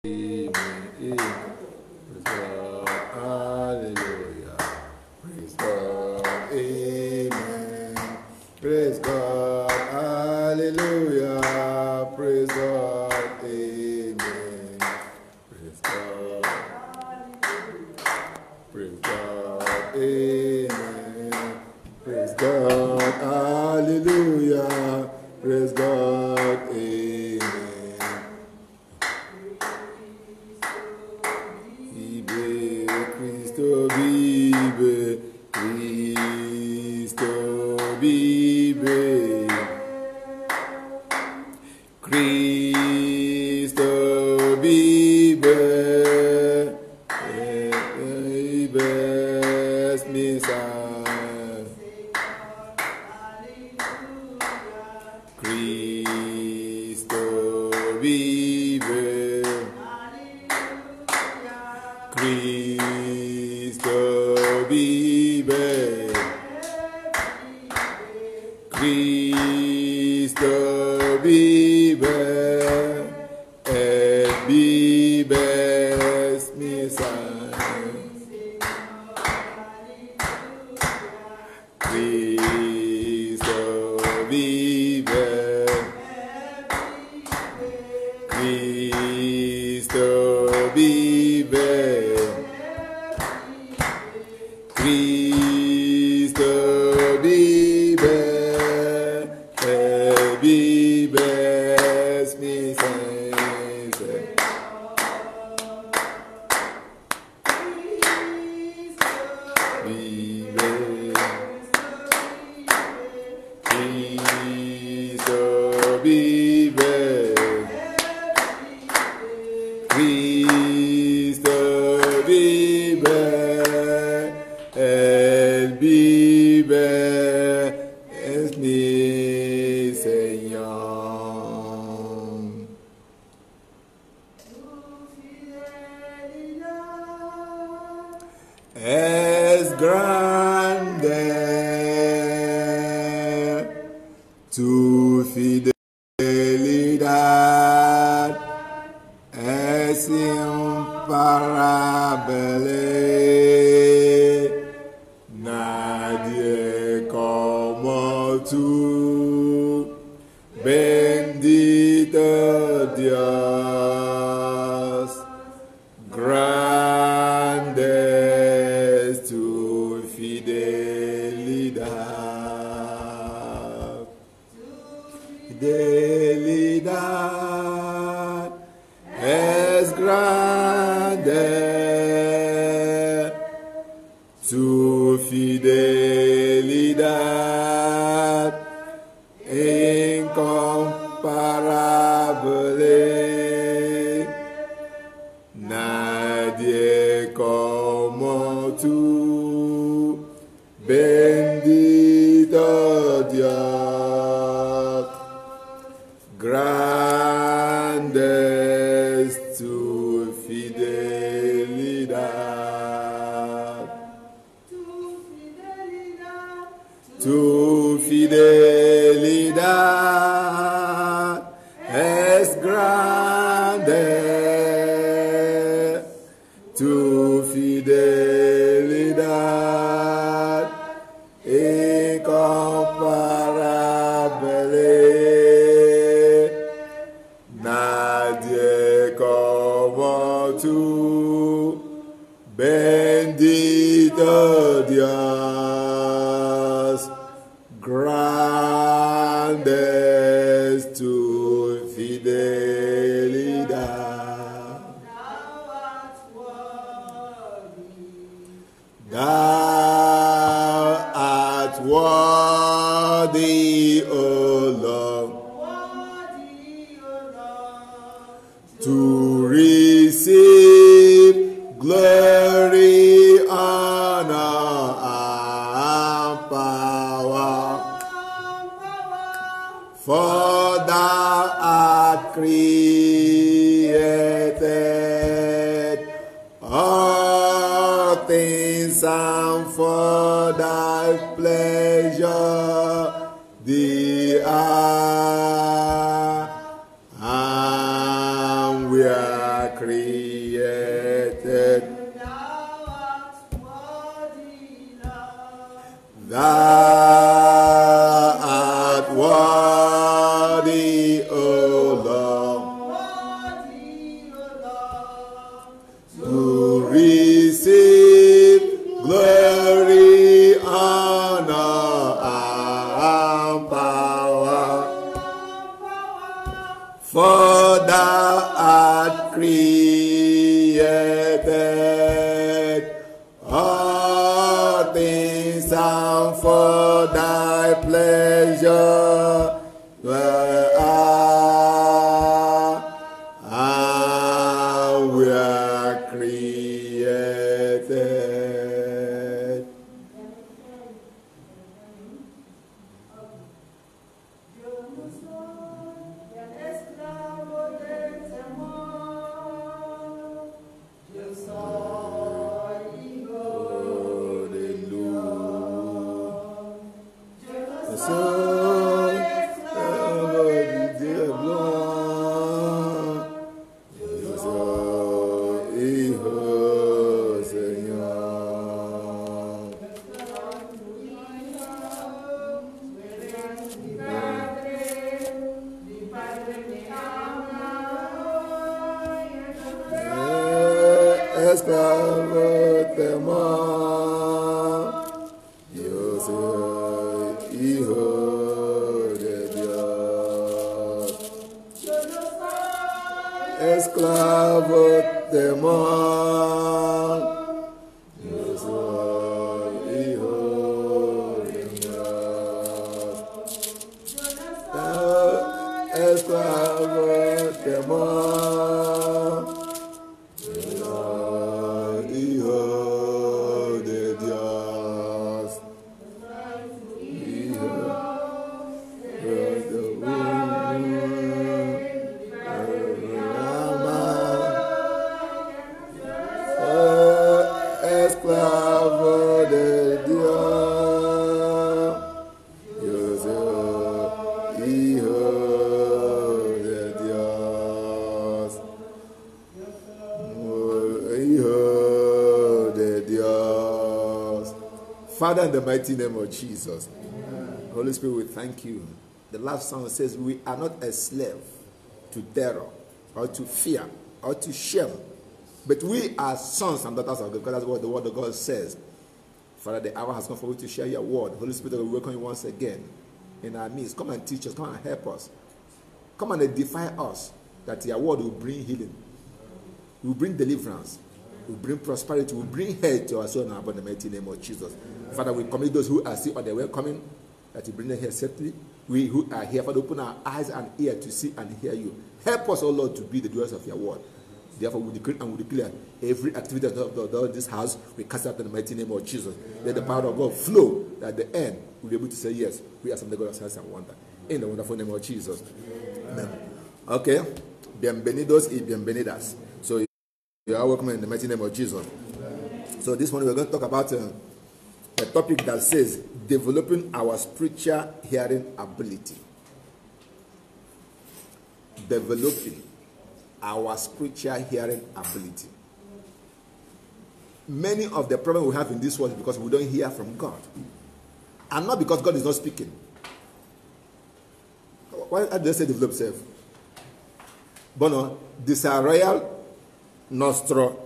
Amen. Praise God. Hallelujah. Praise God. Amen. Praise God. Hallelujah. Praise God. Amen. Praise God. Praise God. Amen. Praise God. Hallelujah. Praise God. Amen. Cristo vive, Cristo vive, Cristo vive, vives misa, Cristo vive. Cristo vive, Cristo vive, et vives misa. Cristo vive, Cristo vive. Cristo vive, et vives misa. Vive, Cristo vive, Cristo vive. El vive es mi Señor. Es grande tu fidelidad, es imparable. Nadie como tú, bendito Dios, grande es tu fidelidad. Fidelidad es grande, tu fidelidad incomparable. Nadie como tú, bendito Dios, grande es tu fidelidad. Tu fidelidad es grande, tu fidelidad incomparable. Nadie como tú, bendito Dios, grande es tu fidelidad. Thou art worthy, O Lord, to receive glory, honor, created. Thou art worthy, Lord. Thou art worthy, O Lord, Worthy, O Lord. to receive glory, honor, and power. For thou art created all things, and for thy pleasure we are created. Esclavo temor, yo soy hijo de Dios. Esclavo temor, yo soy hijo de Dios. Esclavo temor, hijo de Dios, hijo esclavo de Dios, yo soy hijo de Dios. Hijo de Dios. Father, in the mighty name of Jesus, Holy Spirit, we thank you. The last song says, we are not a slave to terror or to fear or to shame, but we are sons and daughters of God. That's what the word of God says. Father, the hour has come for you to share your word. Holy Spirit, we welcome you once again in our midst. Come and teach us. Come and help us. Come and edify us, that your word will bring healing, will bring deliverance, will bring prosperity, will bring health to our soul and our body in the mighty name of Jesus. Father, we commit those who are still on their way coming, that you bring them here safely. We who are here, Father, open our eyes and ears to see and hear you. Help us, O Lord, to be the doers of your word. Therefore, we decree and we declare every activity of this house, we cast out in the mighty name of Jesus. Let the power of God flow, that at the end, we'll be able to say, yes, we are something God of signs and wonder. In the wonderful name of Jesus. Amen. Okay. Bienvenidos y bienvenidas. So, you are welcome in the mighty name of Jesus. So this morning we're going to talk about a topic that says developing our spiritual hearing ability. Developing our spiritual hearing ability. Many of the problems we have in this world is because we don't hear from God. And not because God is not speaking. Why do they say develop self? Bueno, desarrollar nuestro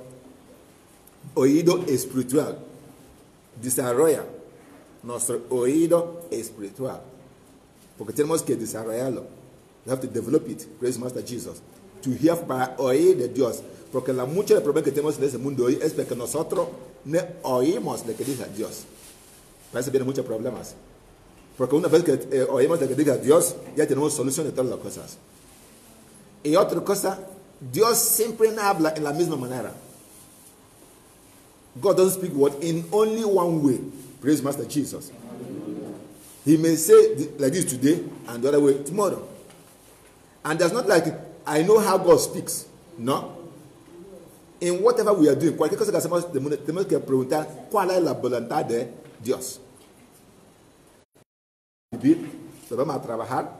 oído espiritual. Desarrolla nuestro oído espiritual. Porque tenemos que desarrollarlo. We have to develop it. Praise Master Jesus. To hear para oír de Dios. Porque la mucho de problemas que tenemos en ese mundo hoy es porque nosotros no oímos lo que dice Dios. Parece que vienen muchos problemas. Porque una vez que oímos lo que dice Dios, ya tenemos solución de todas las cosas. Y otra cosa, Dios siempre no habla en la misma manera. God doesn't speak word in only one way. Praise Master Jesus. He may say like this today and the other way tomorrow. And there's not like, I know how God speaks. No. In whatever we are doing, cualquier cosa que hacemos, tenemos que preguntar cuál es la voluntad de Dios. Vivir, lo vamos a trabajar,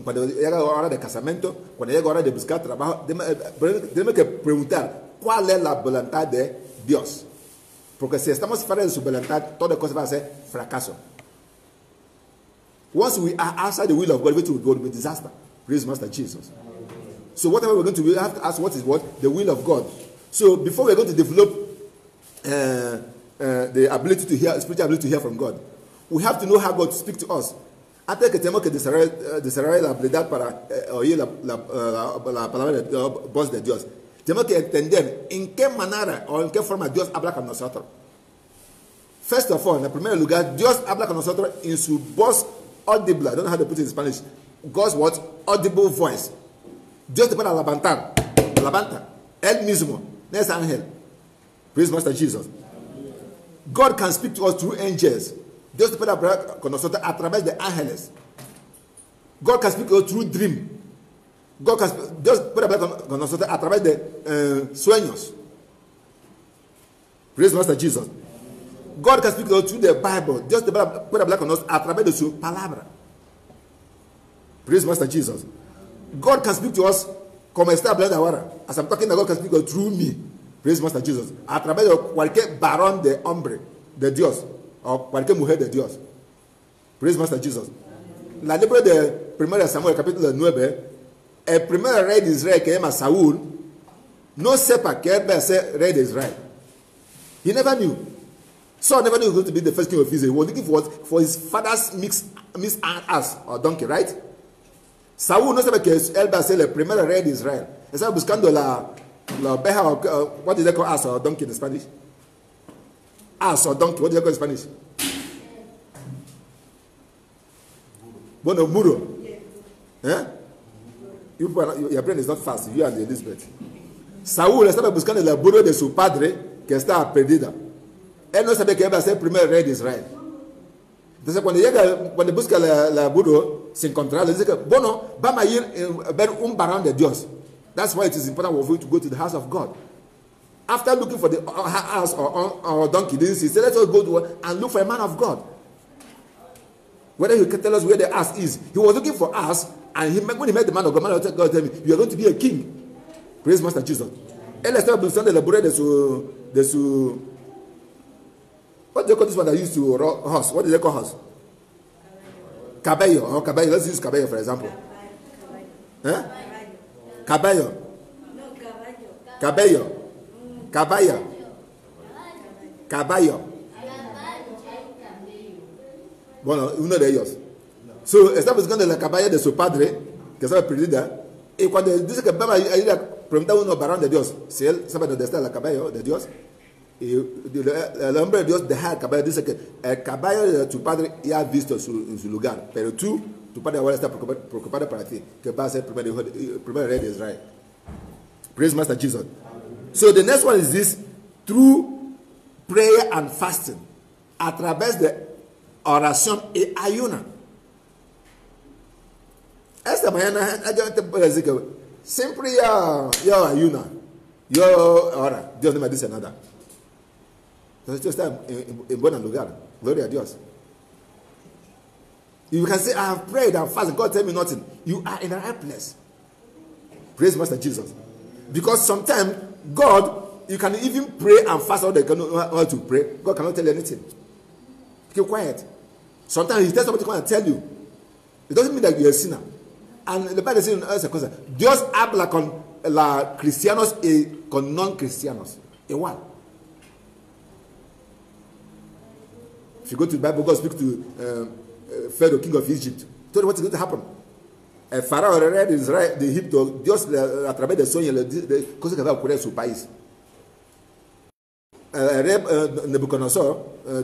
Cuando llega la hora de casamiento, cuando llega la hora de buscar trabajo, tenemos que preguntar cuál es la voluntad de Dios. Porque si estamos fuera de su voluntad, toda cosa va a ser fracaso. Once we are outside the will of God, it will be disaster. Praise Master Jesus. So whatever we're going to do, we have to ask what is what? The will of God. So before we're going to develop the ability to hear, spiritual ability to hear from God, we have to know how God speaks to us. Antes que tenemos que desarrollar la habilidad para oír la palabra de Dios, voz de Dios, tenemos que entender en qué manera o en qué forma Dios habla con nosotros. First of all, en primer lugar, Dios habla con nosotros en su voz audible. I don't know how to put it in Spanish. God's what? Audible voice. Dios te puede levanta. Él mismo. No es ángel. Praise Master Jesus. God can speak to us through angels. Dios te puede hablar con nosotros a través de ángeles. God can speak to us through dream. Dios puede hablar con nosotros a través de sueños. Praise Master Jesus. God can speak to us through the Bible. Dios te puede hablar con nosotros a través de su palabra. Praise Master Jesus. God can speak to us como está hablando ahora. As I'm talking, God can speak to us through me. Praise Master Jesus. A través de cualquier varón de hombre de Dios o cualquier mujer de Dios. Praise Master Jesus. La libro de 1 Samuel capítulo 9, el primer rey de Israel que se llama Saúl no sepa que él va a ser rey de Israel. He never knew. Saul never knew he was going to be the first king of Israel. He was looking for his father's mixed ass or donkey, right? Saúl no sabe que él va a ser el primer rey de Israel. Estaba buscando la oveja, what do they call ass or donkey in Spanish? Ass or donkey, what do they call in Spanish? Bueno, muro. Eh? Your brain is not fast, you and Elizabeth. Saúl estaba buscando el burro de su padre que estaba perdida. Él no sabía que iba a ser el primer rey de Israel. Entonces cuando busca el burro sin encontrarlo, dice que, bueno, vamos a ir a ver un varón de Dios. That's why it is important for you to go to the house of God. After looking for the ass or donkey, he said, let us go and look for a man of God. Whether he can tell us where the ass is. He was looking for us, and when he met the man of God, God told him, you are going to be a king. Praise Master Jesus. Él estaba buscando el burro de su what do they call this one that used to horse? What do they call horse? Caballo. Oh, caballo. Let's use caballo for example. Huh? Caballo. Caballo. Caballo. Caballo. Bueno, uno de ellos. So, está buscando la caballo de su padre, que estaba perdida. Y cuando dice que va a ir a preguntar a uno varón de Dios, si él sabe dónde está el caballo de Dios, y el hombre de Dios deja el caballo, dice que el caballo de tu padre ya ha visto en su lugar, pero tu padre ahora está preocupado para ti, que va a ser el primer rey de Israel. Praise Master Jesus. So the next one is this: through prayer and fasting, a través de oración y ayuna. Esta mañana yo te puedo decir que siempre yo ayuna, yo ora, Dios no me dice nada. Entonces tú estás en buen lugar. Gloria a Dios. You can say, I have prayed and fasted. God tell me nothing. You are in the right place. Praise Master Jesus. Because sometimes God, you can even pray and fast all they can know how to pray. God cannot tell you anything. Keep quiet. Sometimes He tells somebody to come and tell you. It doesn't mean that you're a sinner. And the Bible says in esa cosa, Dios habla con cristianos y con non cristianos. Igual. If you go to the Bible, God speaks to Pharaoh, king of Egypt. Told him what is going to happen. Pharaoh read Israel de Egipto, Dios a través de sueños le cosas que va a ocurrir en su país. Nebuchadnezzar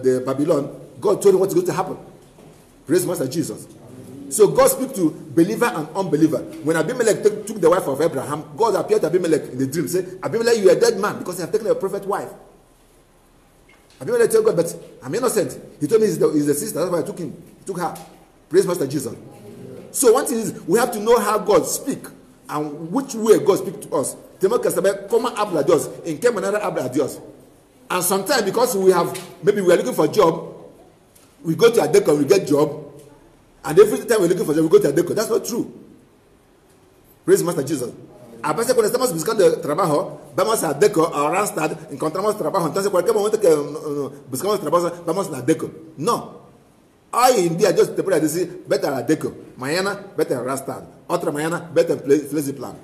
de Babylon, God told him what is going to happen. Praise Master Jesus. So God speaks to believer and unbeliever. When Abimelech took the wife of Abraham, God appeared to Abimelech in the dream, said, Abimelech, you are a dead man because you have taken a prophet's wife. Abimelech told God, but I'm innocent. He told me he's the sister. That's why I took her. Praise Master Jesus. So one thing is, we have to know how God speaks and which way God speaks to us. Tenemos que saber cómo habla Dios, en qué manera habla Dios. And sometimes because maybe we are looking for a job, we go to a deacon, we get job, And every time we're looking for them, we go to Adeko. That's not true. Praise Master Jesus. A veces cuando estamos buscando trabajo, vamos a Adeko, a Randstad, encontramos trabajo. Entonces, cualquier momento que buscamos trabajo, vamos a Adeko. No. Hoy en día, Dios te puede decir, vete a Adeko. Mañana, vete a Randstad. Otra mañana, vete a Flexiplan.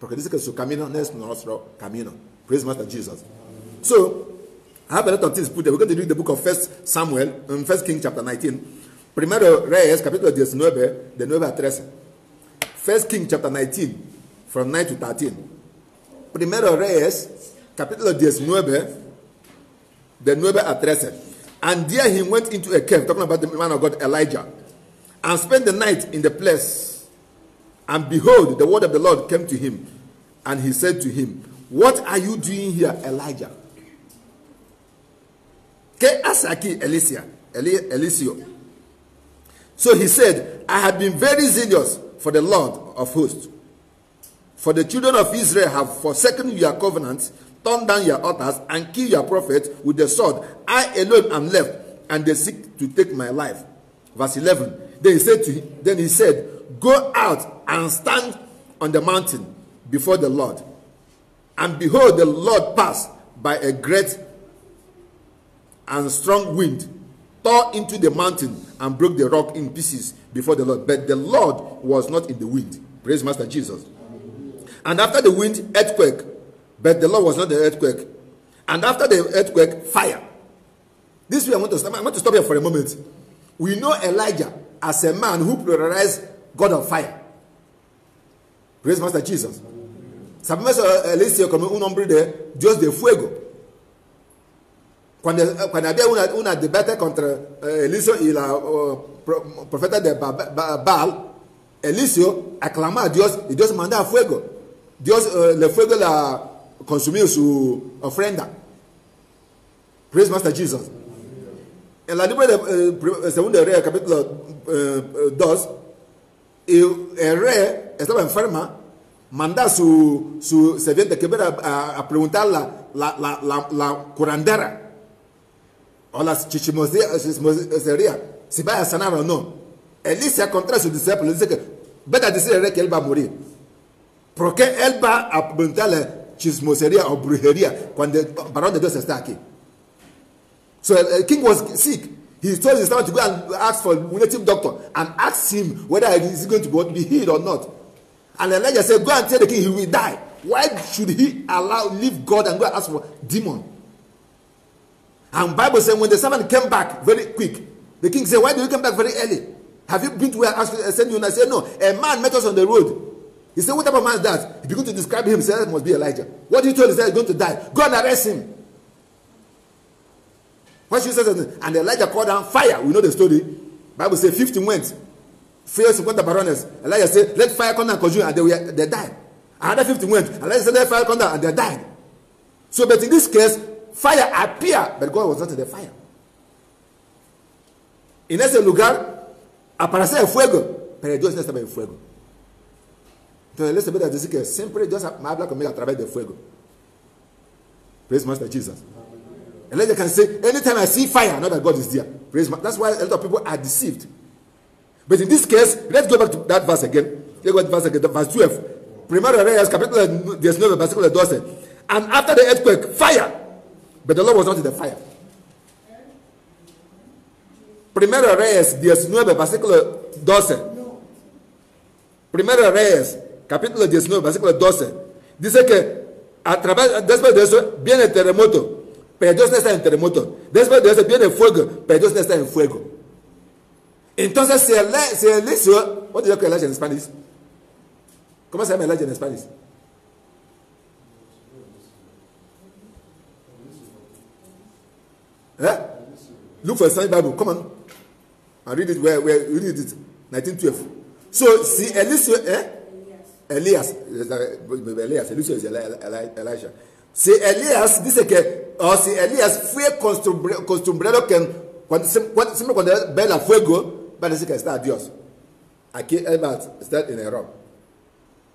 Porque dice que su camino no es nuestro camino. Praise Master Jesus. So, I have a lot of things put there. We're going to read the book of 1 Samuel, 1 King chapter 19. Primero Reyes, capítulo 19, de 9 a 13. 1 King chapter 19, from 9 to 13. Primero Reyes, capítulo 19, de 9 a 13. And there he went into a cave, talking about the man of God, Elijah, and spent the night in the place. And behold, the word of the Lord came to him. And he said to him, what are you doing here, Elijah? ¿Qué hace aquí, Eliseo? So he said, I have been very zealous for the Lord of hosts. For the children of Israel have forsaken your covenants, torn down your altars, and killed your prophets with the sword. I alone am left, and they seek to take my life. Verse 11. Then he said, go out and stand on the mountain before the Lord. And behold, the Lord passed by a great and strong wind, tore into the mountain and broke the rock in pieces before the Lord. But the Lord was not in the wind. Praise Master Jesus. And after the wind, earthquake. But the Lord was not the earthquake. And after the earthquake, fire. This way I want to stop here for a moment. We know Elijah as a man who pluralized God of fire. Praise Master Jesus. Sabemos Eliseo como un hombre de Dios de fuego. Cuando había una debate contra Eliseo y la profeta de Baal, Eliseo aclamó a Dios y Dios mandaba fuego. Dios, el fuego la consumió su ofrenda. Praise Master Jesus. En la libro de Segundo Rey, capítulo 2, el rey estaba enferma, manda a su sirviente que viera a preguntar la curandera o la chismosería si va a sanar o no. Elisa contra su discípulo dice que vete a decirle al rey que él va a morir. Porque él va a preguntarle chismosería o brujería cuando el varón de Dios está aquí. So the king was sick. He told his servant to go and ask for a native doctor and ask him whether he is going to be healed or not. And Elijah said, go and tell the king he will die. Why should he leave God and go and ask for demon? And Bible said when the servant came back very quick, the king said, why do you come back very early? Have you been to where I sent you? And I said, no, a man met us on the road. He said, what type of man is that? He began to describe him. He said, that must be Elijah. What did you tell him? He said, he's going to die. Go and arrest him. What she says, and Elijah called down fire. We know the story. Bible says 50 went. 50 barones. Elijah said, let fire come down and consume, and they died. Another 50 went. Elijah said, let fire come down, and they died. So, but in this case, fire appeared, but God was not in the fire. En ese lugar, aparecía el fuego, pero Dios no estaba en fuego. Entonces, les voy a decir que siempre Dios me habla conmigo a través del fuego. Praise Master Jesus. Elijah can say, anytime I see fire, I know that God is there. Praise Master. That's why a lot of people are deceived. But in this case, let's go back to that verse again. Let's go to verse again, verse 12. Primero Reyes, capítulo 19, versículo 12. And after the earthquake, fire. But the Lord was not in the fire. Primero Reyes 19, versículo 12. Primero Reyes, capítulo 19, versículo 12. Dice que después de eso viene el terremoto. Pero Dios no está en terremoto. Después de eso viene el fuego, pero Dios no está en fuego. Entonces, si Eliseo, what do you call Elijah in Spanish? ¿Cómo se llama Elijah en Spanish? Look for a Spanish Bible. Come on. And read it where read it 1912. So, si Eliseo, Elias, Eliseo is Elijah. Si Elías dice que, o si Elías fue costumbrero que siempre cuando ve el fuego, va a decir que está a Dios. Aquí él va a estar en error.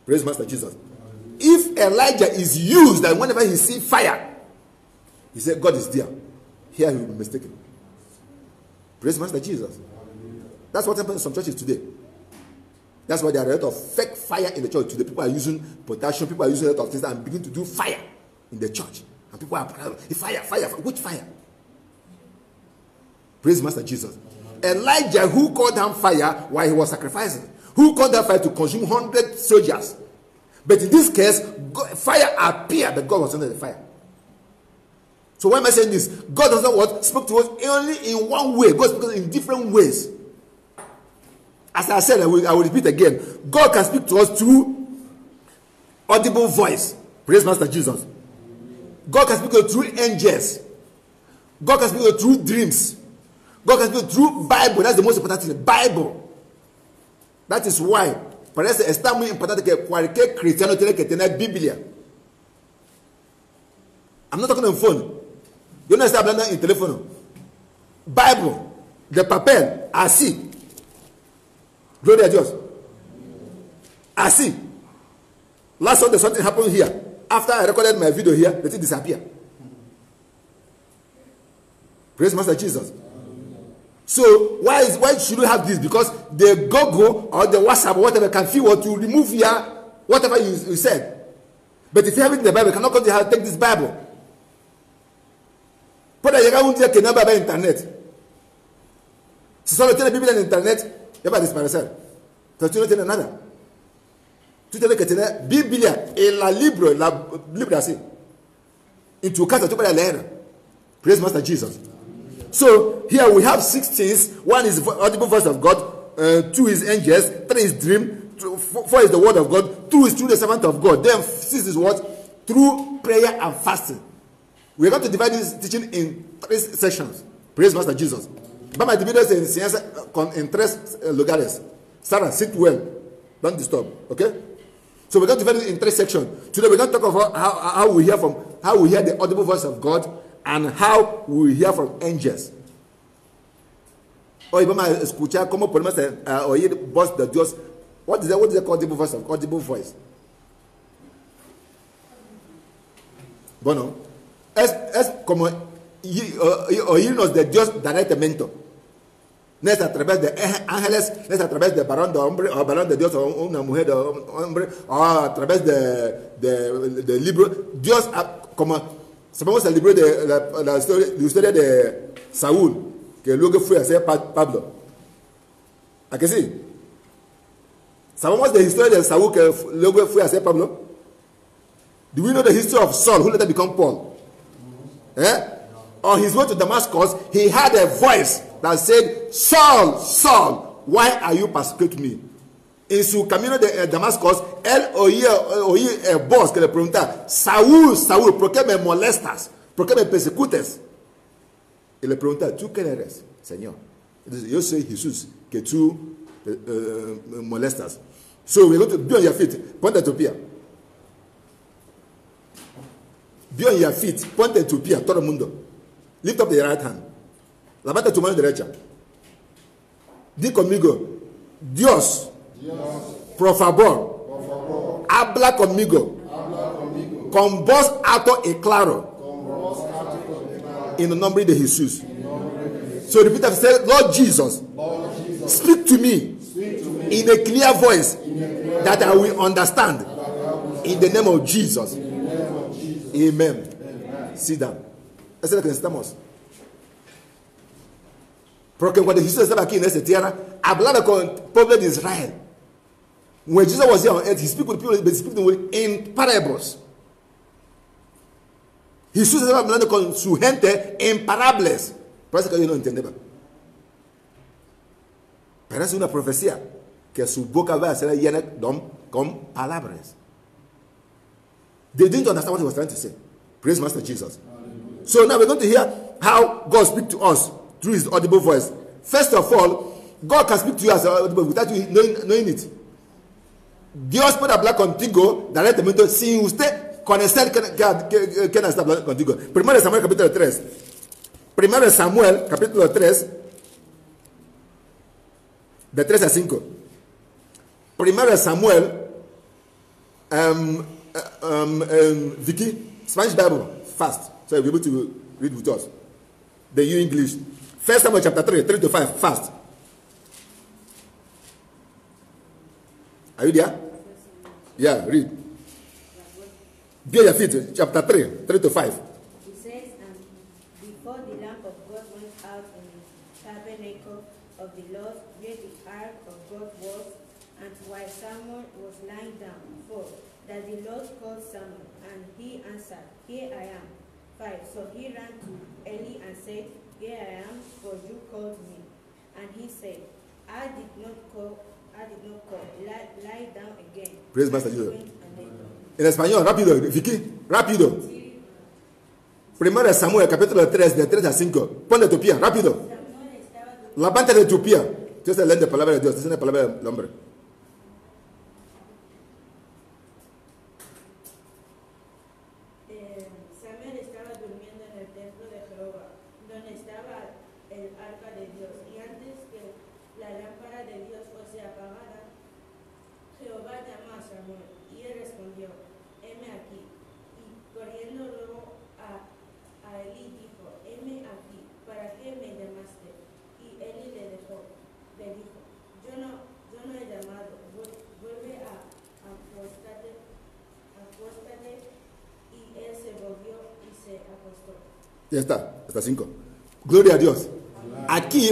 Praise Master Jesus. If Elijah is used, and whenever he sees fire, he said, God is there. Here he will be mistaken. Praise Master Jesus. That's what happens in some churches today. That's why there are a lot of fake fire in the church today. People are using potassium, people are using a lot of things and begin to do fire in the church. And people are fire. Which fire? Praise Master Jesus. Elijah, who called down fire while he was sacrificing, who called down fire to consume 100 soldiers. But in this case, fire appeared, but God was under the fire. So why am I saying this? God does not what? Speak to us only in one way. God speaks in different ways. As I said, I will repeat again. God can speak to us through audible voice. Praise Master Jesus. God can speak to us through angels. God can speak to us through dreams. God can speak through Bible. That's the most important thing. Bible. That is why parece está muy importante que cualquier cristiano tiene que tener Biblia. I'm not talking on phone. Yo no estoy hablando en teléfono. Bible, de papel, así. Gloria a Dios. Así. Last Sunday something happened here. After I recorded my video here, the thing disappeared. Praise Master Jesus. So why should we have this? Because the Google or the WhatsApp or whatever can feel what you remove here, whatever you said. But if you have it in the Bible, you cannot come to take this Bible. Puede llegar un día que no va a haber internet. Si solo tiene Biblia en internet, ya va a desaparecer. Entonces tú no tienes nada. Tú tienes que tener Biblia y la Biblia así. En tu casa tú puedes leer. Praise Master Jesus. So here we have 6 things. 1 is the audible voice of God. 2 is angels. 3 is dream. 4 is the word of God. 2 is through the servant of God. Then 6 is what? Through prayer and fasting. We are going to divide this teaching in 3 sections. Praise Master Jesus. Vamos a dividir en 3 lugares. Sarah, sit well. Don't disturb. Okay? So we're going to divide it in 3 sections. Today we're going to talk about how we hear the audible voice of God and how we hear from angels. Hoy vamos a escuchar cómo podemos oír voz de Dios. What is the audible voice of audible voice? Bueno, es como oírnos de Dios directamente. No es a través de ángeles, no es a través de varón de hombre, o varón de Dios, o una mujer de hombre, o a través de libro. Dios, como sabemos el libro de la historia de Saúl, que luego fue a ser Pablo. ¿A que sí? Sabemos la historia de Saúl, que luego fue a ser Pablo. Do we know the history of Saul, who later became Paul? On his way to Damascus, he had a voice that said, Saul, Saul, why are you persecuting me? En su camino de Damascus, él oía voz que le preguntaba, Saúl, Saúl, ¿por qué me molestas? ¿Por qué me persecutes? Y le preguntaba, ¿tú quién eres, Señor? Dice, yo soy Jesús, que tú molestas. So we're going to be on your feet, ponte tu pie. Be on your feet, ponte tu pie, todo el mundo. Lift up the right hand. Levanta tu mano derecha. Di conmigo, Dios, por favor, habla conmigo, con voz alto y claro, en el nombre de Jesús. So repeat after, say, Lord Jesus, speak to me in a clear voice that I will understand. In the name of Jesus. Amen. Sit down. Esa es la que necesitamos. Porque cuando Jesús estaba aquí en esta tierra, hablaba con el pueblo de Israel. When Jesus was here on earth, he spoke with people, but he spoke in parables. Jesús estaba hablando con su gente en parábolas. Parece que ellos no entendían. Pero es una profecía que su boca va a ser llena con palabras. They didn't understand what he was trying to say. Praise Master Jesus. So now we're going to hear how God speaks to us through his audible voice. First of all, God can speak to you as audible without you knowing it. Dios puede hablar contigo directamente sin usted conocer quién está hablando contigo. Primero de Samuel capítulo 3. Primero de Samuel capítulo 3. De 3 a 5. Primero de Samuel. Vicky, Spanish Bible, fast. So you'll be able to read with us. The New English. 1 Samuel chapter 3, 3 to 5, fast. Are you there? Yeah, read. Be on your feet, chapter 3, 3 to 5. It says, and before the lamp of God went out in the tabernacle of the Lord, where the ark of God was, and while Samuel was lying down, 4, that the Lord called Samuel, and he answered, Here I am. 5, so he ran to Eli and said, Here I am, for you called me. And he said, I did not call, lie down again. Praise Master Jesus. En español, rápido, Vicky, rápido. Primero de Samuel, capítulo 3, de 3 a 5. Ponle tu pie, rápido. Levanta de tu pie. Tú estás leyendo la palabra de Dios, tú estás leyendo la palabra del hombre. Samuel estaba durmiendo en el templo de Jehová, donde estaba el arca de Dios. Y antes que la lámpara de Dios fuese apagada, Jehová llamó a Samuel, y él respondió, heme aquí. Y corriendo luego a Eli dijo, heme aquí, ¿para qué me llamaste? Y Eli le dijo, yo no he llamado, vuelve a acostarte. Y él se volvió y se acostó. Ya está, hasta 5. Gloria a Dios. Aquí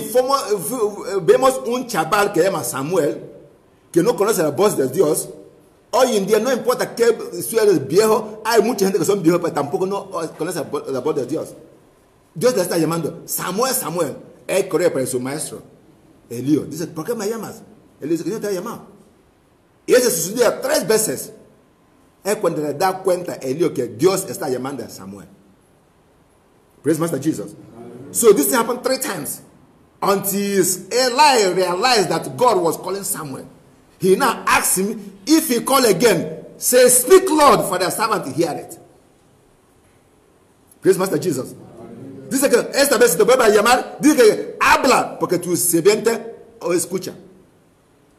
vemos un chaval que se llama Samuel, que no conoce la voz de Dios. Hoy en día no importa que si eres viejo, hay mucha gente que son viejos, pero tampoco no conoce la voz de Dios. Dios le está llamando, Samuel, Samuel. Él corre para su maestro, Elío. Dice, ¿por qué me llamas? Él dice que yo te he llamado. Y eso sucedió 3 veces. Es cuando le da cuenta Elío que Dios está llamando a Samuel. Praise Master Jesus. So this happened 3 times. Until Eli realized that God was calling Samuel. He now asked him, if he call again, say, speak Lord, for the servant to hear it. Praise Master Jesus. Dice que esta vez te vuelve a llamar, dice que habla porque tu sirviente o escucha.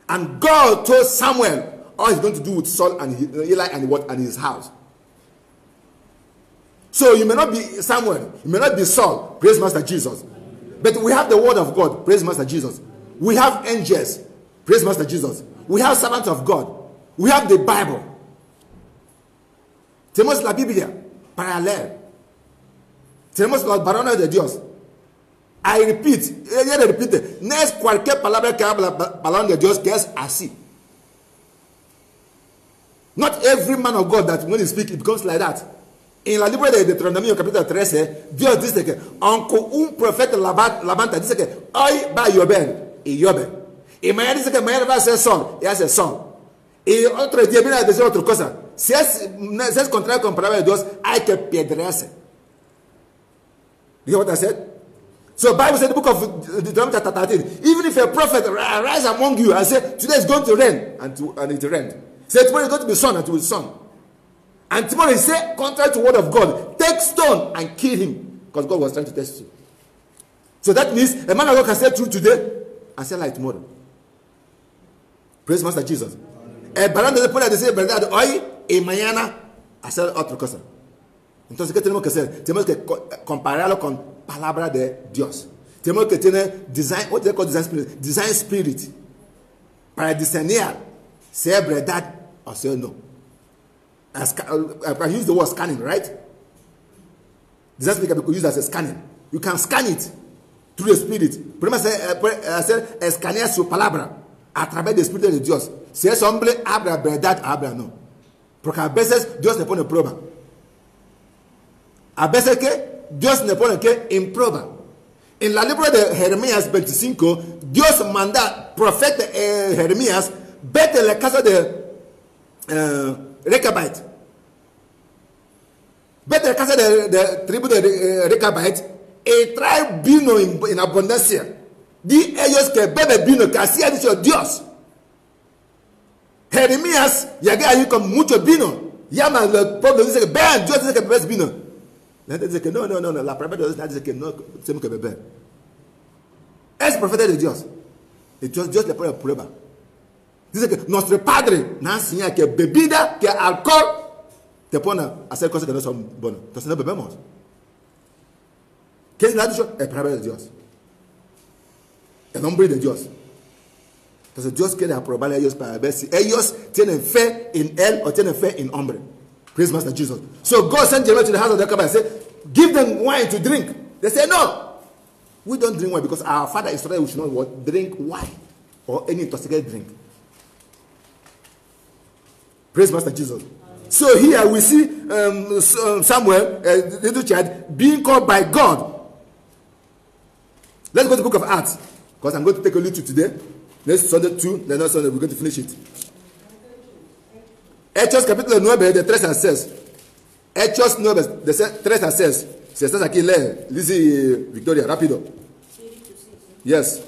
And God told Samuel all he's going to do with Saul and Eli and his house. So you may not be Samuel, you may not be Saul, praise Master Jesus. But we have the word of God, praise Master Jesus. We have angels, praise Master Jesus. We have servants of God. We have the Bible. Tenemos la Biblia para leer. Tenemos los varones de Dios. I repeat, ella repite, no es cualquier palabra que habla varón de Dios que es así. Not every man of God that when he speaks it becomes like that. En la libro de Deuteronomio capítulo 13, Dios dice que aunque un profeta levanta, dice que hoy va a llover y llueve. Y mañana dice que mañana va a ser sol y hace sol. Y otro día viene a decir otra cosa. Si es contrario con la palabra de Dios, hay que pedrearse. You hear what I said? So Bible said in the book of Deuteronomy chapter 13, even if a prophet arise among you and say, today is going to rain, and it rained. Say, tomorrow is going to be sun, and it will sun. And tomorrow he said, contrary to the word of God, take stone and kill him. Because God was trying to test you. So that means a man of God can say truth today and say lie tomorrow. Praise Master Jesus. El varón de puede decir verdad hoy y mañana hacer otra cosa. Entonces, ¿qué tenemos que hacer? Tenemos que compararlo con palabra de Dios. Tenemos que tener design, what they call design spirit? Design spirit. Para discernir si es verdad o si no. I use the word scanning, right? Design spirit can be used as a scanning. You can scan it through the spirit. Podemos hacer escanear su palabra a través del espíritu de Dios. Si es hombre, habla verdad, habla no. Porque a veces Dios le pone prueba. A veces que Dios le pone que en prueba. En la libro de Jeremías 25, Dios manda profeta Jeremías, vete a la casa de Rechabite. Vete a la casa de tribu de Rechabite y trae vino en abundancia. Di ellos que bebe vino, que así ha dicho Dios. Jeremías llega allí con mucho vino. Llama al pueblo y dice que vean, Dios dice que bebes vino. La gente dice que no, la palabra de Dios dice que no tenemos que beber. Es profeta de Dios. Y Dios le pone prueba. Dice que nuestro padre nos enseña que bebida, que alcohol, te pone a hacer cosas que no son buenas. Entonces no bebemos. ¿Quién le ha dicho? El palabra de Dios. El nombre de Dios. Entonces Dios quiere aprobar a ellos para ver si ellos tienen fe en Él o tienen fe en hombre. Praise Master Jesus. So God sent Jeremiah to the house of Jacob and said, give them wine to drink. They said, no. We don't drink wine because our father is told we should not drink wine or any intoxicated drink. Praise Master Jesus. So here we see Samuel, a little child, being called by God. Let's go to the book of Acts, because I'm going to take a little today. Next Sunday 2, the next Sunday we're going to finish it. Hechos capítulo 9, de 3 al 6. Hechos 9, de 3 al 6. Si estás aquí, lee. Lizzie, Victoria, rápido. Yes.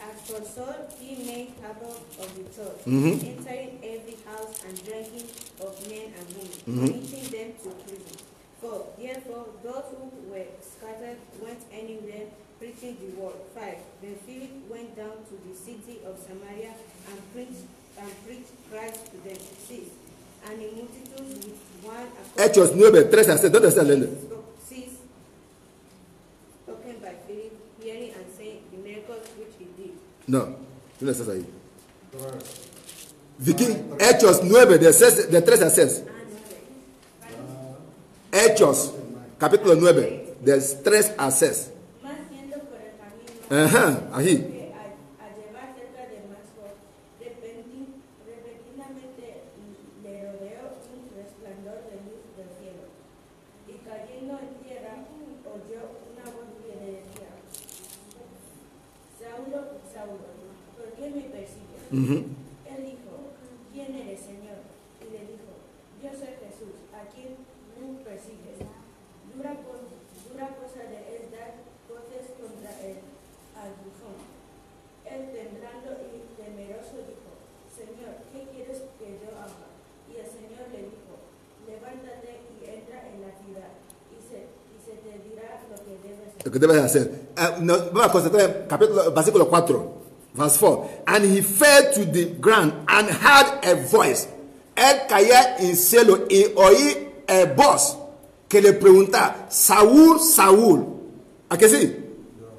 As for Saul, he made havoc of the church, entering every house and drinking of men and women, committing them to prison. For therefore those who were scattered went anywhere preaching the word. 5. Then Philip went down to the city of Samaria and preached Christ to them. 6. And a multitude with one accord. Hechos 9, 3 al 6. ¿Dónde está leyendo? 6. Spoken by Philip, hearing and saying the miracles which he did. No, ¿dónde estás ahí? Vicky, Hechos 9, de 3 al 6. Hechos, capítulo 9, de 3 al 6. Más yendo por el camino, Ahí. que al llevar cerca de Damasco, repentinamente le rodeó un resplandor de luz del cielo. Y cayendo en tierra, oyó una voz que le decía: Saulo, Saulo, ¿por qué me persigues? Él dijo: ¿Quién eres, Señor? Y le dijo: Yo soy Jesús, a quien tú persigues. Dura cosa de es dar voces contra el aguijón. Él, temblando y temeroso, dijo: Señor, ¿qué quieres que yo haga? Y el Señor le dijo: Levántate y entra en la ciudad, y se te dirá lo que debes hacer. Lo que debes hacer. Vamos a concentrar en capítulo, versículo 4, verse 4. And he fell to the ground and heard a voice. Él caía en cielo y oí voz que le pregunta: Saúl, Saúl. ¿A que sí?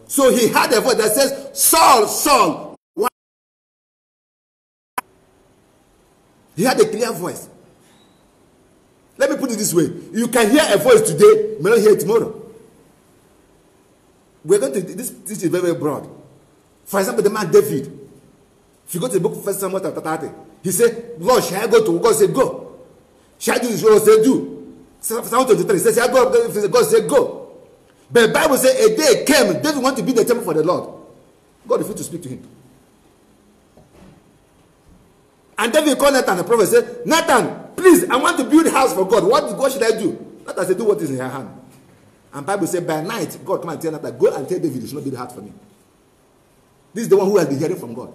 So he had a voice that says, Saul, Saul. Why? He had a clear voice. Let me put it this way. You can hear a voice today, you may not hear it tomorrow. We're going to, this is very, very broad. For example, the man David. If you go to the book of 1 Samuel chapter 30, he said, Lord, shall I go to? God said, go. Shall I do this? God said, do. Psalm 23, he says, shall I go? God said, go. But the Bible says a day came, David wanted to build the temple for the Lord. God refused to speak to him. And David called Nathan, the prophet, and said, Nathan, please, I want to build a house for God. What should I do? Nathan said, do what is in your hand. And Bible said, by night, God come and tell Nathan, go and tell David, you should not build a house for me. This is the one who has been hearing from God.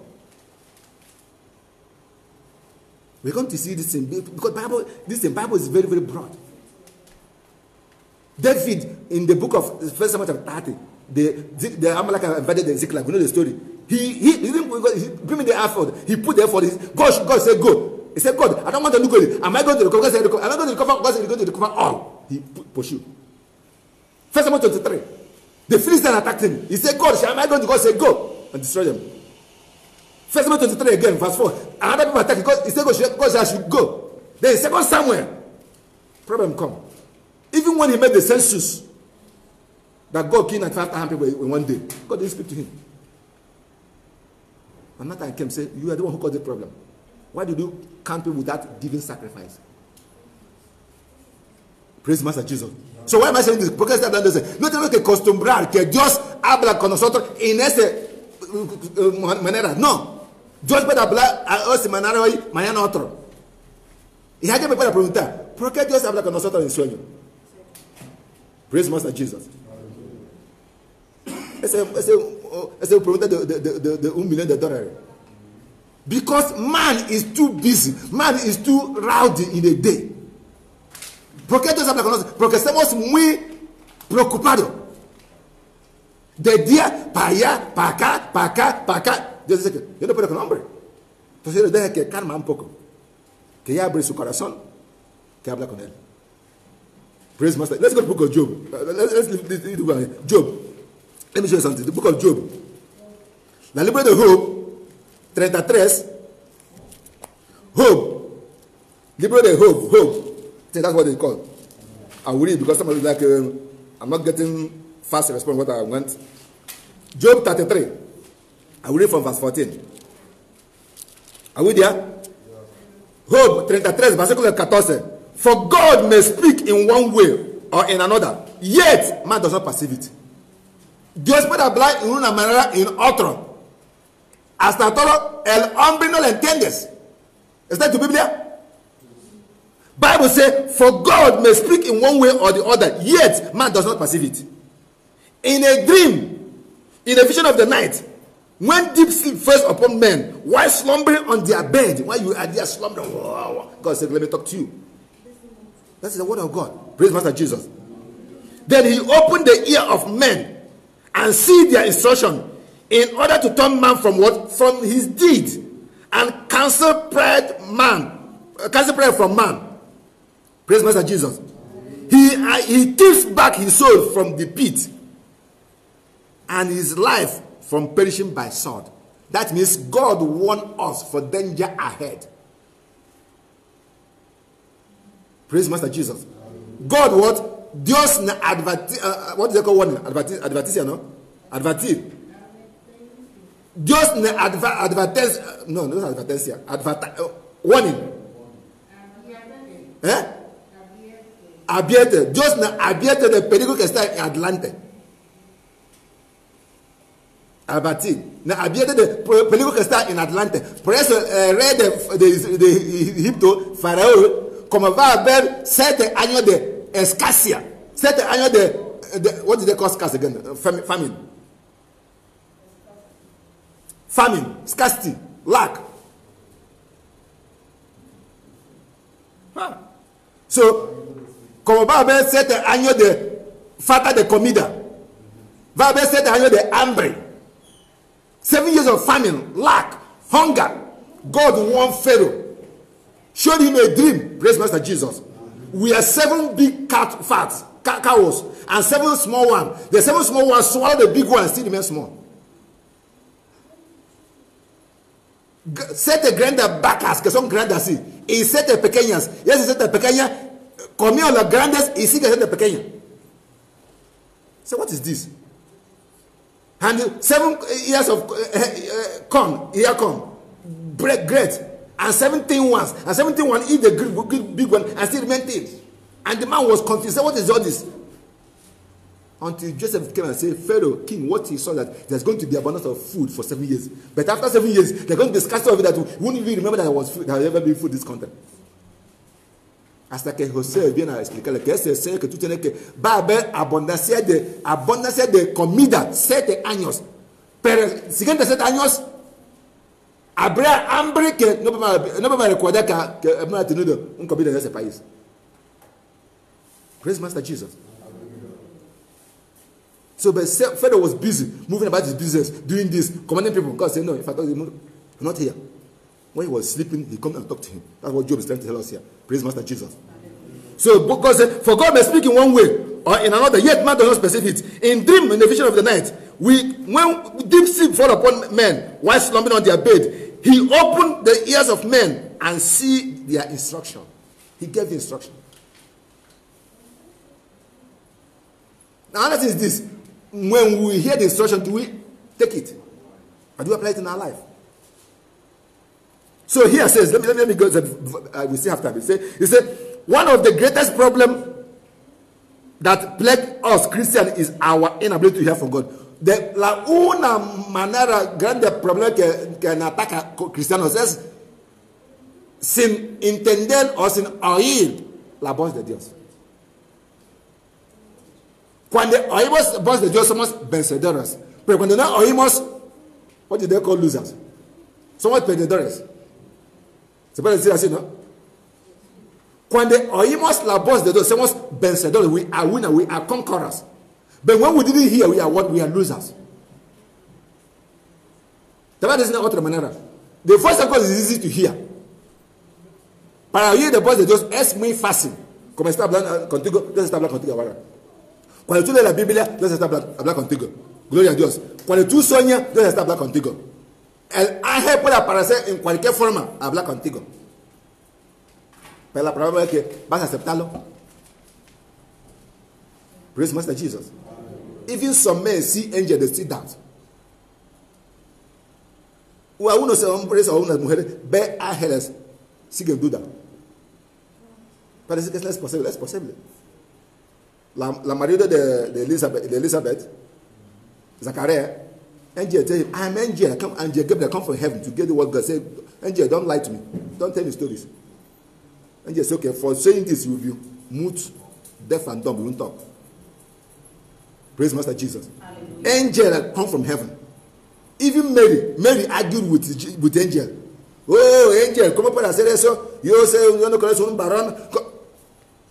We're going to see this thing, because Bible is very, very broad. David, in the book of 1 Samuel chapter 30, the Amalekite invaded the Ziklag. We know the story. He didn't bring me the effort. He put the effort. God said, go. He said, God, I don't want to look at it. Am I going to recover? God said, I'm not going to recover. God said, you're going to recover all. He pursued. 1 Samuel 23. The Philistine attacked him. He said, God, am I going to? God said, go and destroy them. 1 Samuel 23 again, verse 4. Another people attacked him. He said, God, I should go. Then 2 Samuel. Problem come. Even when he made the census, that God killed 5,000 people in one day, God didn't speak to him. And Nathan came and said, you are the one who caused the problem. Why did you count people without giving sacrifice? Praise Master Jesus. So why am I saying this? Porque está hablando de eso. No tenemos que acostumbrar que Dios habla con nosotros en esa manera. No. Dios puede hablar a esa manera hoy, mañana otro. Y alguien me puede preguntar, ¿por qué Dios habla con nosotros en sueño? Praise Master Jesus. Esa pregunta de $1 million. Because man is too busy. Man is too rowdy in a day. ¿Por qué Dios habla con nosotros? Porque estamos muy preocupados. De día para allá, para acá, para acá, para acá. Dios dice que yo no puedo con hombre. Entonces Dios deja que calma un poco. Que ya abre su corazón. Que habla con él. Praise Master. Let's go to the book of Job. Let's Job. Let me show you something. The book of Job. The libro de Job, 33. Hope. Libro de hope. Hope. I think that's what they call. I will read because somebody is like, I'm not getting fast response what I want. Job 33. I will read from verse 14. Are we there? Job 33, versículo 14. For God may speak in one way or in another, yet man does not perceive it. Dios puede hablar en una manera y en otra. Hasta todo el hombre no lo entiendes. ¿Está en tu Biblia? Bible says, for God may speak in one way or the other, yet man does not perceive it. In a dream, in a vision of the night, when deep sleep falls upon men, while slumbering on their bed, while you are there slumbering, God said, let me talk to you. That is the word of God. Praise Master Jesus. Then he opened the ear of men and see their instruction in order to turn man from what? From his deed, and cancel pride from man. Praise Master Jesus. He keeps back his soul from the pit and his life from perishing by sword. That means God warned us for danger ahead. Praise Master Jesus. God what? Dios na advertise. What do they call warning? Advertise, no? Advertise. Dios na advertise. No, not advertise. Warning. Eh? Advierte. Dios na advierte del peligro que está adelante. Advertir. Na advierte del peligro que está en adelante. Por eso el rey de Egipto, Faraón, como va a haber 7 años de escasez, 7 años de what did they call scarce again? Famine, scarcity, lack. So, como va a haber 7 años de falta de comida, va a haber 7 años de hambre, 7 years of famine, lack, hunger. God warned Pharaoh, showed him a dream. Praise Master Jesus. We are 7 big cows and 7 small ones. The 7 small ones swallow the big one and still remain small. Sete grandes vacas que son grandes así y 7 pequeñas. Y esas 7 pequeñas comieron las grandes y siguen 7 pequeñas. So what is this? And 7 years of corn, here come bread, great, and 17 ones, and 17 ones eat the big one and still remain thin. And the man was confused. What is all this? Until Joseph came and said, Pharaoh, king, what he saw that there's going to be abundance of food for 7 years. But after 7 years, they're going to be scarcity of it that we wouldn't even remember that there was food, that there had ever been food this country. Hasta que José viene a explicarle que ese sello que tú tienes que va a haber abundancia de comida 7 años. Pero siguientes 7 años habrá hambre que no podemos recordar que hemos tenido un comida en ese país. Praise Master Jesus. So but Pharaoh was busy moving about his business, doing this, commanding people. God said, no, if I thought you're not here. When he was sleeping, he come and talk to him. That's what Job is trying to tell us here. Praise Master Jesus. So God said, for God may speak in one way or in another, yet man does not specify it. In dream, in the vision of the night, when deep sleep fall upon men while slumbering on their bed, he opened the ears of men and see their instruction. He gave the instruction. Now, another thing is this. When we hear the instruction, do we take it? Or do we apply it in our life? So here it says, let me go, we see after. He said, one of the greatest problems that plague us Christians is our inability to hear from God. La una manera grande problema que nos ataca a cristianos es sin entender o sin oír la voz de Dios. Cuando oímos la voz de Dios somos vencedores. Pero cuando no oímos, what do they call losers? Somos perdedores. Se puede decir así, ¿no? Cuando oímos la voz de Dios, somos vencedores. We are winners, we are conquerors. But when we didn't hear, we are what? We are losers. También es otra manera. The voice of God is easy to hear. Para oír la voz de Dios es muy fácil. Como está hablando contigo, Dios está hablando contigo ahora. Cuando tú lees la Biblia, Dios está hablando contigo. Gloria a Dios. Cuando tú sueñas, Dios está hablando contigo. El ángel puede aparecer en cualquier forma, hablar contigo. Pero la prueba es que vas a aceptarlo. Praise Master Jesus. Even some men see angels, they still doubt. O a unos hombres o a unas mujeres ve ángeles, siguen duda. Parece que es posible, es posible. La marido de Elizabeth, Zachariah, angel tell him, I'm angel, angel Gabriel, come from heaven to get the word God. Say, angel, don't lie to me. Don't tell me stories. Angel say, okay, for saying this, you will be mute, deaf and dumb, you won't talk. Praise Master Jesus. Hallelujah. Angel come from heaven. Even Mary argued with angel. Oh, angel, come up and say eso. You say you no correct un baron.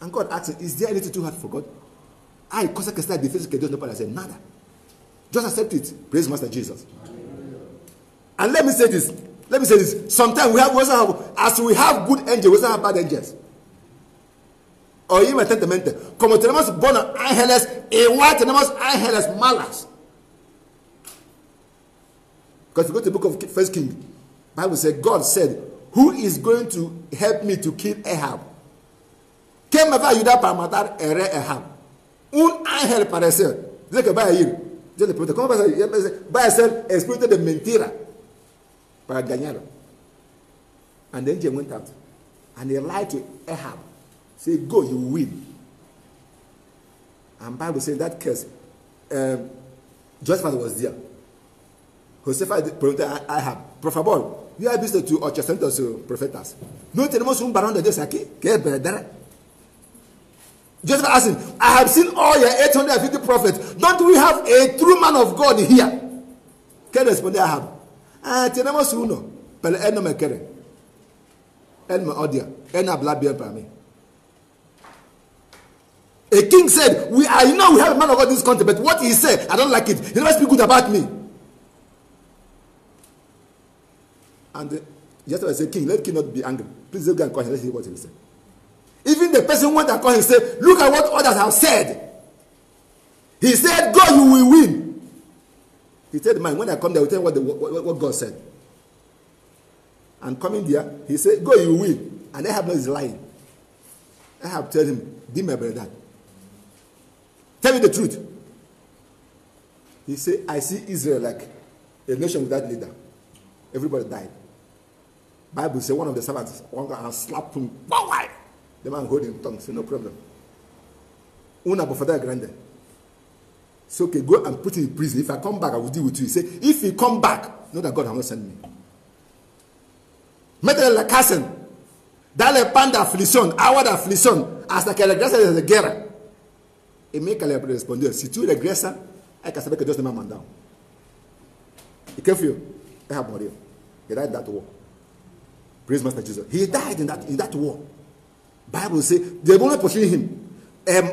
And God asked him, is there anything too hard for God? I cosa que está difícil que Dios no pueda hacer nada. Just accept it. Praise Master Jesus. Hallelujah. And let me say this. Sometimes we also have, as we have good angels, we also have bad angels. Oíme atentamente. Como tenemos buenos ángeles, igual tenemos ángeles malas. Because if you go to the book of First King, Bible says, God said, who is going to help me to kill Ahab? ¿Quién me va a ayudar para matar a Ahab? Un ángel parecer. Dice que va a ir. Yo le pregunto, ¿cómo va a ser? Va a ser espíritu de mentira para engañarlo. And then he went out. And he lied to Ahab. Say, go, you will win. And Bible says in that case, Joseph was there. Joseph pregunté a Ahab, por favor, yo he visto tu 800 profetas. ¿No tenemos un varón de Dios aquí? ¿Qué es verdad? Joseph asked him, I have seen all your 850 prophets. Don't we have a true man of God here? ¿Qué responde Ahab? Tenemos uno, pero él no me quiere. Él me odia. Él no habla bien para mí. A king said, I know we have a man of God in this country, but what he said, I don't like it. He never speak good about me. And just as I say, king, let king not be angry. Please go and call him. Let's hear what he will say. Even the person went and called him and said, look at what others have said. He said, God, you will win. He said, man, when I come there, I will tell you what God said. And coming there, he said, go, you will win. And Ahab is lying. Ahab told him, give me that. Tell me the truth. He said, I see Israel like a nation without leader. Everybody died. Bible says one of the servants and slapped him. Why? The man holding tongue. Say, no problem. Una bofada grande. So okay, go and put him in prison. If I come back, I will deal with you. He said, if he come back, know that God has not sent me. Métele la cárcel. Dale pan de aflicción, agua de aflicción, hasta que regrese de guerra. Y me que le respondió, si tú regresas, hay que saber que Dios te me ha mandado. ¿Y qué fue? Ahab murió. He died in that war. Praise Master Jesus. He died in that war. Bible says they won't pursue him.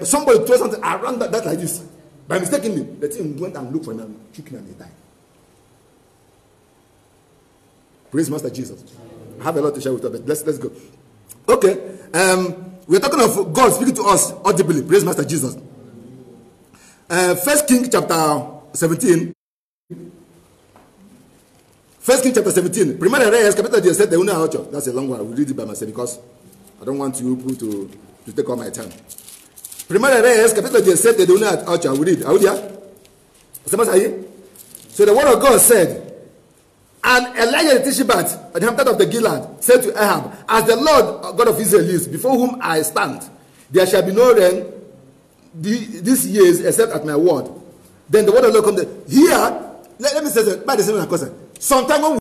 Somebody threw something around that like this. By mistakenly, the team went and looked for him and took him and he died. Praise Master Jesus. I have a lot to share with you, but let's go. Okay. We're talking of God speaking to us audibly. Praise Master Jesus. First King chapter 17. First King chapter 17. Primera Reyes capítulo 17 de 1 a 8. That's a long one. I will read it by myself because I don't want you to take all my time. Primera Reyes capítulo 17 de 1 a 8. I will read. Are we there? ¿Estamos ahí? So the word of God said, and Elijah the Tishbite, the inhabitant of the Gilead, said to Ahab, as the Lord God of Israel lives, before whom I stand, there shall be no rain these years except at my word. Then the word of the Lord comes. Here, let me say that by the same question. Sometimes when